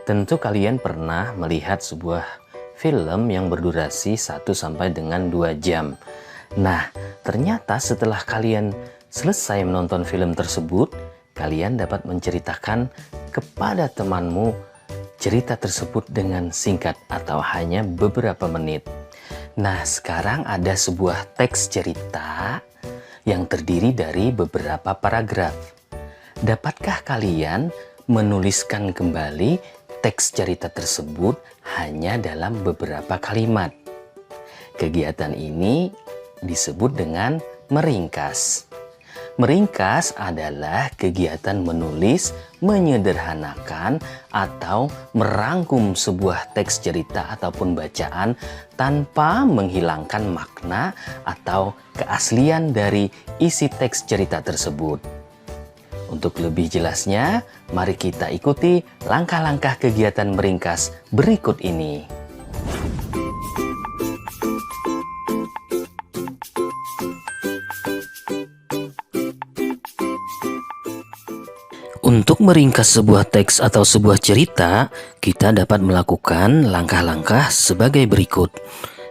Tentu kalian pernah melihat sebuah film yang berdurasi 1 sampai dengan 2 jam. Nah, ternyata setelah kalian selesai menonton film tersebut, kalian dapat menceritakan kepada temanmu cerita tersebut dengan singkat atau hanya beberapa menit. Nah, sekarang ada sebuah teks cerita yang terdiri dari beberapa paragraf. Dapatkah kalian menuliskan kembali teks cerita tersebut hanya dalam beberapa kalimat? Kegiatan ini disebut dengan meringkas. Meringkas adalah kegiatan menulis, menyederhanakan, atau merangkum sebuah teks cerita ataupun bacaan tanpa menghilangkan makna atau keaslian dari isi teks cerita tersebut. Untuk lebih jelasnya, mari kita ikuti langkah-langkah kegiatan meringkas berikut ini. Untuk meringkas sebuah teks atau sebuah cerita, kita dapat melakukan langkah-langkah sebagai berikut.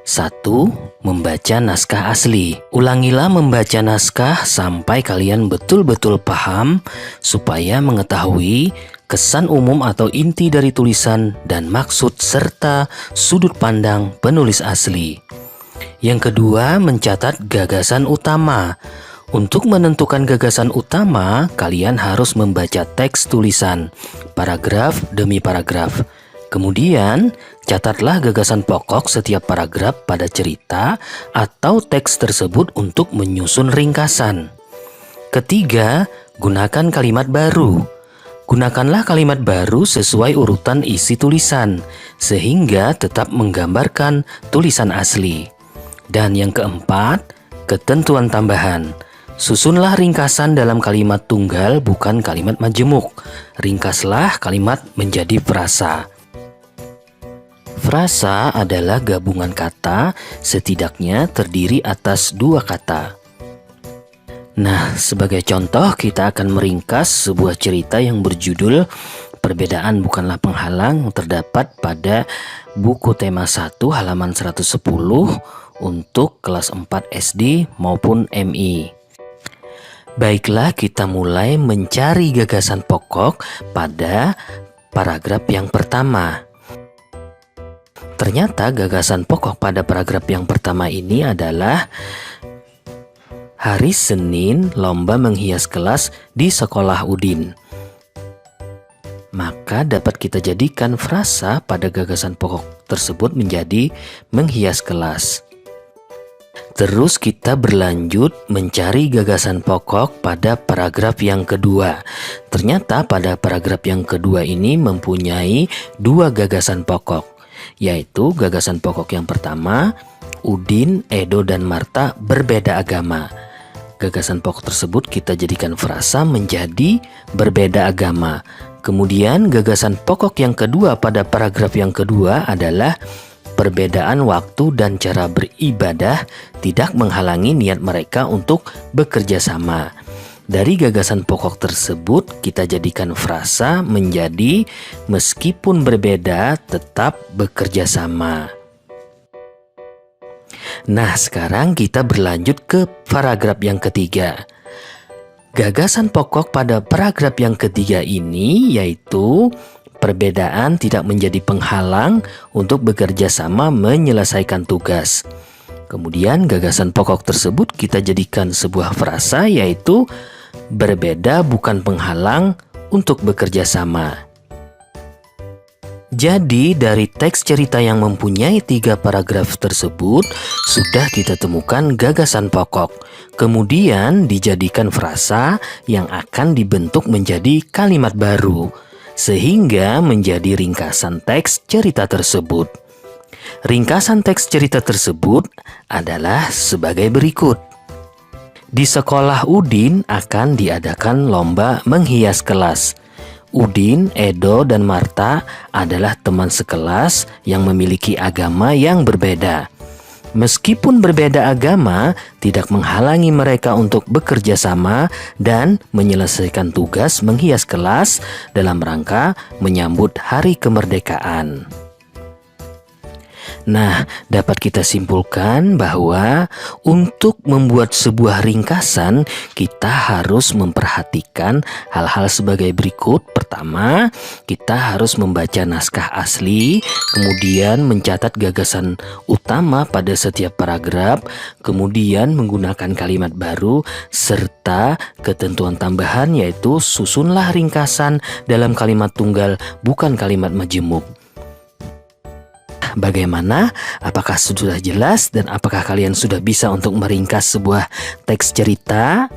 1. Membaca naskah asli. Ulangilah membaca naskah sampai kalian betul-betul paham supaya mengetahui kesan umum atau inti dari tulisan dan maksud serta sudut pandang penulis asli. Yang kedua, mencatat gagasan utama. Untuk menentukan gagasan utama, kalian harus membaca teks tulisan, paragraf demi paragraf. Kemudian, catatlah gagasan pokok setiap paragraf pada cerita atau teks tersebut untuk menyusun ringkasan. Ketiga, gunakan kalimat baru. Gunakanlah kalimat baru sesuai urutan isi tulisan, sehingga tetap menggambarkan tulisan asli. Dan yang keempat, ketentuan tambahan. Susunlah ringkasan dalam kalimat tunggal, bukan kalimat majemuk. Ringkaslah kalimat menjadi frasa. Frasa adalah gabungan kata, setidaknya terdiri atas 2 kata. Nah, sebagai contoh kita akan meringkas sebuah cerita yang berjudul Perbedaan Bukanlah Penghalang yang terdapat pada buku tema 1 halaman 110 untuk kelas 4 SD maupun MI. Baiklah, kita mulai mencari gagasan pokok pada paragraf yang pertama. Ternyata gagasan pokok pada paragraf yang pertama ini adalah hari Senin lomba menghias kelas di sekolah Udin. Maka dapat kita jadikan frasa pada gagasan pokok tersebut menjadi menghias kelas. Terus kita berlanjut mencari gagasan pokok pada paragraf yang kedua. Ternyata pada paragraf yang kedua ini mempunyai 2 gagasan pokok, yaitu gagasan pokok yang pertama, Udin, Edo, dan Marta berbeda agama. Gagasan pokok tersebut kita jadikan frasa menjadi berbeda agama. Kemudian gagasan pokok yang kedua pada paragraf yang kedua adalah perbedaan waktu dan cara beribadah tidak menghalangi niat mereka untuk bekerja sama. Dari gagasan pokok tersebut kita jadikan frasa menjadi meskipun berbeda tetap bekerja sama. Nah, sekarang kita berlanjut ke paragraf yang ketiga. Gagasan pokok pada paragraf yang ketiga ini yaitu perbedaan tidak menjadi penghalang untuk bekerja sama menyelesaikan tugas. Kemudian gagasan pokok tersebut kita jadikan sebuah frasa yaitu berbeda bukan penghalang untuk bekerja sama. Jadi dari teks cerita yang mempunyai 3 paragraf tersebut sudah kita temukan gagasan pokok. Kemudian dijadikan frasa yang akan dibentuk menjadi kalimat baru, sehingga menjadi ringkasan teks cerita tersebut. Ringkasan teks cerita tersebut adalah sebagai berikut. Di sekolah Udin akan diadakan lomba menghias kelas. Udin, Edo, dan Marta adalah teman sekelas yang memiliki agama yang berbeda. Meskipun berbeda agama, tidak menghalangi mereka untuk bekerja sama dan menyelesaikan tugas menghias kelas dalam rangka menyambut Hari Kemerdekaan. Nah, dapat kita simpulkan bahwa untuk membuat sebuah ringkasan, kita harus memperhatikan hal-hal sebagai berikut. Pertama, kita harus membaca naskah asli, kemudian mencatat gagasan utama pada setiap paragraf, kemudian menggunakan kalimat baru, serta ketentuan tambahan yaitu susunlah ringkasan dalam kalimat tunggal, bukan kalimat majemuk. Bagaimana? Apakah sudah jelas dan apakah kalian sudah bisa untuk meringkas sebuah teks cerita?